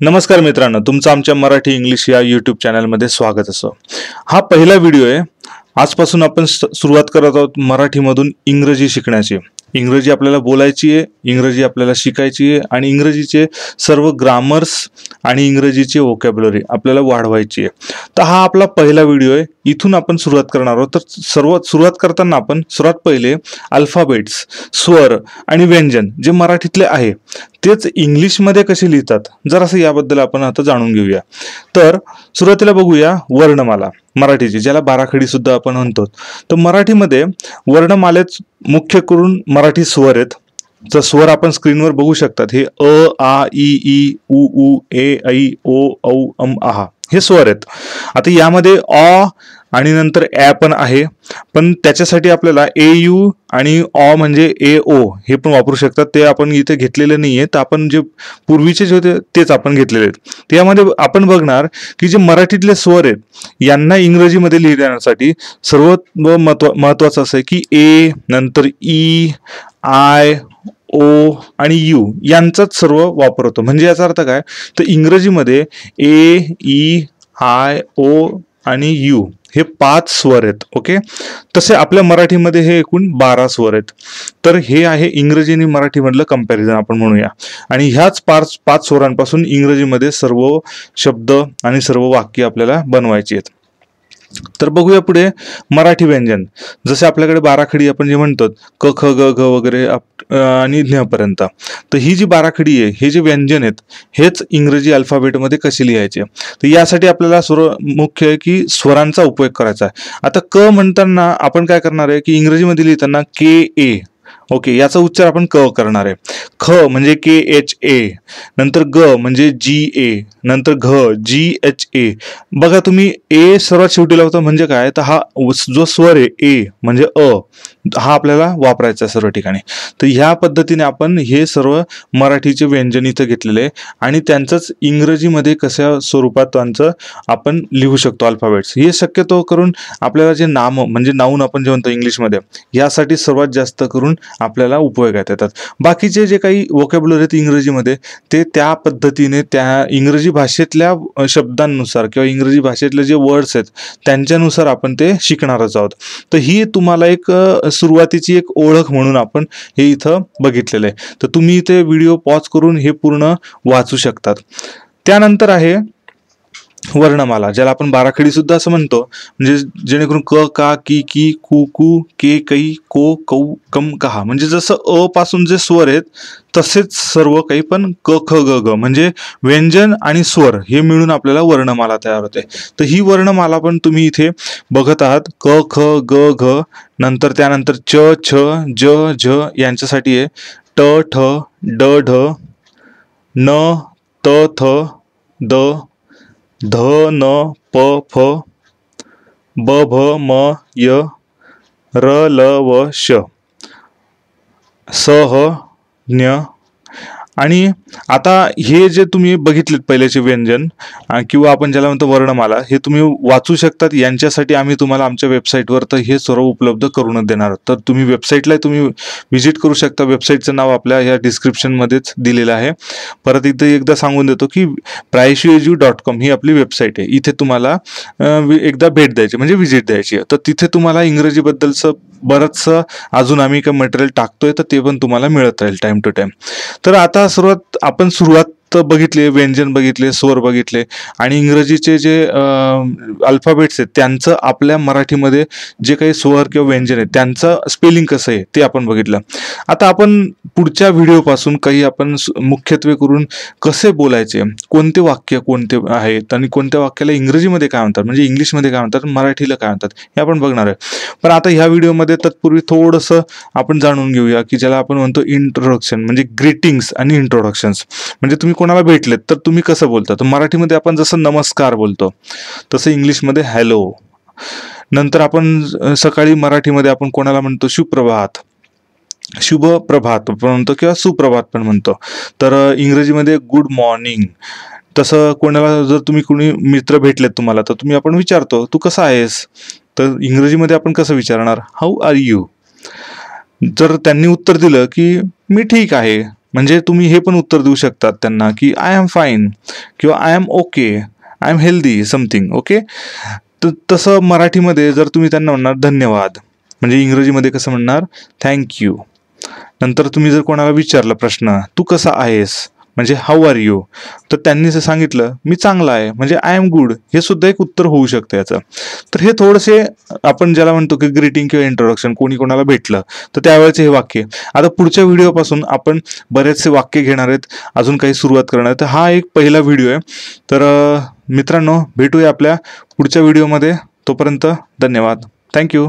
नमस्कार मित्रांनो, तुमचं आमच्या मराठी इंग्लिश या यूट्यूब चॅनलमध्ये स्वागत असो। हा पहिला व्हिडिओ आहे। आजपासून आपण सुरुवात करत आहोत मराठीमधून इंग्रजी शिकण्याची। इंग्रजी आपल्याला बोलायची आहे, इंग्रजी आपल्याला शिकायची आहे आणि इंग्रजीचे सर्व ग्रामर्स आणि इंग्रजीचे व्होकॅब्युलरी आपल्याला वाढवायची आहे। तर हा आपला पहिला व्हिडिओ आहे। इथून आपण सुरुवात करणार आहोत। तर सुरुवात करताना आपण सर्वात पहिले अल्फाबेट्स, स्वर आणि व्यंजन जे मराठीतले आहे तेच इंग्लिशमध्ये कसे लिहितात जरासं याबद्दल आपण आता जाणून घेऊया। तर सुरुवातीला बघूया वर्णमाला मराठीची, ज्याला बाराखडी सुद्धा आपण म्हणतो। तर मराठीमध्ये वर्णमालेत मुख्य करून मराठी स्वर आहेत। तर स्वर आपण स्क्रीनवर बघू शकतात। हे अ, आ, ई, उ, ऊ, ए, ऐ, ओ, औ, अम, आहा हे स्वर आहेत। आता यामध्ये अ आणि नंतर ॲ पण आहे, पण त्याच्यासाठी आपल्याला ए यू आणि अ म्हणजे ए ओ हे पण वापरू शकतात। ते आपण इथे घेतलेले नाहीये, तर आपण जे पूर्वीचे जे होते तेच आपण घेतलेले आहेत। त्यामध्ये आपण बघणार की जे मराठीतले स्वर आहेत यांना इंग्रजीमध्ये लिहिण्यासाठी सर्वात महत्वाचं असं आहे की ए नंतर ई, आय, ओ आणि यू यांचाच सर्व वापर होतो। म्हणजे याचा अर्थ काय, तर इंग्रजीमध्ये ए, ई, आय, ओ आणि यू हे 5 स्वर आहेत। ओके, तसे आपल्या मराठीमध्ये हे एकूण 12 स्वर आहेत। तर हे आहे इंग्रजी आणि मराठी मधलं कंपॅरिझन आपण म्हणूया। आणि ह्याच 5 स्वरांपासून इंग्रजीमध्ये सर्व शब्द आणि सर्व वाक्य आपल्याला बनवायची आहेत। तर बघूया पुढे मराठी व्यंजन। जसे आपल्याकडे बाराखडी आपण जे म्हणतो क ख ग घ वगैरे आणि ञ पर्यंत, तर ही जी बाराखडी आहे, हे जे व्यंजन आहेत हेच इंग्रजी अल्फाबेटमध्ये कसे लिहायचे। तर यासाठी आपल्याला मुख्य आहे की स्वरांचा उपयोग करायचा आहे। आता क म्हणताना आपण काय करणार आहे की इंग्रजीमध्ये लिहिताना के ए, ओके, याचा उच्चार आपण क करणार आहे। ख म्हणजे के एच ए, नंतर ग म्हणजे जी ए, नंतर घ जी एच ए। बघा तुम्ही ए सर्वात शेवटी लावता म्हणजे काय, तर हा जो स्वर आहे ए म्हणजे अ हा आपल्याला वापरायचा आहे सर्व ठिकाणी। तर ह्या पद्धतीने आपण हे सर्व मराठीचे व्यंजन इथं घेतलेले आहे आणि त्यांचंच इंग्रजीमध्ये कशा स्वरूपात त्यांचं आपण लिहू शकतो अल्फाबेट्स। हे शक्यतो करून आपल्याला जे नाम म्हणजे नाऊन आपण जे म्हणतो इंग्लिशमध्ये, यासाठी सर्वात जास्त करून आपल्याला उपयोगात येतात। बाकीचे जे काही व्होकॅब्युलरी आहेत इंग्रजीमध्ये ते त्या पद्धतीने त्या इंग्रजी भाषेतल्या शब्दांनुसार किंवा इंग्रजी भाषेतले जे वर्ड्स आहेत त्यांच्यानुसार आपण ते शिकणारच आहोत। तर ही तुम्हाला एक सुरुवातीची एक ओळख म्हणून आपण हे इथं बघितलेलं आहे। तर तुम्ही इथे व्हिडिओ पॉज करून हे पूर्ण वाचू शकतात। त्यानंतर आहे वर्णमाला, ज्याला आपण बाराखडी सुद्धा असं म्हणतो। म्हणजे जेणेकरून क का की की कु कू के कै को कौ कम कहा, म्हणजे जसं अ पासून जे स्वर आहेत तसेच सर्व काही, पण क ख ग घ म्हणजे व्यंजन आणि स्वर हे मिळून आपल्याला वर्णमाला तयार होते। तर ही वर्णमाला पण तुम्ही इथे बघत आहात, क ख ग घ, नंतर त्यानंतर च छ ज झ यांच्यासाठी आहे ट ठ ड ढ न त थ द ध न प फ ब भ म य र ल व श स ह ज्ञ। आणि आता हे जे तुम्ही बघितलेत पहिल्याचे व्यंजन किंवा आपण ज्याला म्हणतो वर्णमाला, हे तुम्ही वाचू शकतात। यांच्यासाठी आम्ही तुम्हाला आमच्या वेबसाईटवर तर हे सर्व उपलब्ध करूनच देणार आहोत। तर तुम्ही वेबसाईटला तुम्ही व्हिजिट करू शकता। वेबसाईटचं नाव आपल्या या डिस्क्रिप्शनमध्येच दिलेलं आहे। परत इथे एकदा सांगून देतो की priceyoju.com ही आपली वेबसाईट आहे। इथे तुम्हाला एकदा भेट द्यायची म्हणजे व्हिजिट द्यायची आहे। तर तिथे तुम्हाला इंग्रजीबद्दलचं बरंचसं अजून आम्ही काही मटेरियल टाकतोय, तर ते पण तुम्हाला मिळत राहील टाइम टू टाइम। तर आता आपण सुरुवात बघितले, व्यंजन बघितले, स्वर बघितले आणि इंग्रजीचे जे अल्फाबेट्स आहेत त्यांचं आपल्या मराठीमध्ये जे काही स्वर किंवा व्यंजन आहेत त्यांचं स्पेलिंग कसं आहे ते आपण बघितलं। आता आपण पुढच्या व्हिडिओपासून काही आपण मुख्यत्वे करून कसे बोलायचे, कोणते वाक्य कोणते आहेत आणि कोणत्या वाक्याला इंग्रजीमध्ये काय म्हणतात, म्हणजे इंग्लिशमध्ये काय म्हणतात, मराठीला काय म्हणतात हे आपण बघणार आहे। पण आता ह्या व्हिडिओमध्ये तत्पूर्वी थोडंसं आपण जाणून घेऊया की ज्याला आपण म्हणतो इंट्रोडक्शन, म्हणजे ग्रीटिंग्स आणि इंट्रोडक्शन्स। म्हणजे तुम्ही कोणाला भेटलेत तर तुम्ही कसं बोलता, तर मराठीमध्ये आपण जसं नमस्कार बोलतो तसं इंग्लिशमध्ये हॅलो। नंतर आपण सकाळी मराठीमध्ये आपण कोणाला म्हणतो सुप्रभात, शुभ प्रभात पण म्हणतो किंवा सुप्रभात पण म्हणतो। तर इंग्रजीमध्ये गुड मॉर्निंग। तसं कोणाला जर तुम्ही कोणी मित्र भेटलेत तुम्हाला, तर तुम्ही आपण विचारतो तू कसा आहेस, तर इंग्रजीमध्ये आपण कसं विचारणार, हाऊ आर यू। जर त्यांनी उत्तर दिलं की मी ठीक आहे, म्हणजे तुम्ही हे पण उत्तर देऊ शकतात त्यांना की आय एम फाईन किंवा I am okay, I am healthy something. Okay, तसं मराठीमध्ये जर तुम्ही त्यांना म्हणणार धन्यवाद, म्हणजे इंग्रजीमध्ये कसं म्हणणार थँक्यू. नंतर तुम्ही जर कोणाला विचारलं प्रश्न तू कसा आहेस, म्हणजे हाऊ आर यू, तर त्यांनी जर सांगितलं मी चांगला आहे, म्हणजे आय एम गुड, हे सुद्धा एक उत्तर होऊ शकतं याचं. तर हे थोडेसे आपण ज्याला म्हणतो की ग्रीटिंग किंवा इंट्रोडक्शन, कोणी कोणाला भेटलं तर त्यावेळेचे हे वाक्य. आता पुढच्या व्हिडिओपासून आपण बरेचसे वाक्य घेणार आहेत, अजून काही सुरुवात करणार आहे. तर हा एक पहिला व्हिडिओ आहे. तर मित्रांनो, भेटूया आपल्या पुढच्या व्हिडिओमध्ये. तोपर्यंत धन्यवाद. थँक्यू.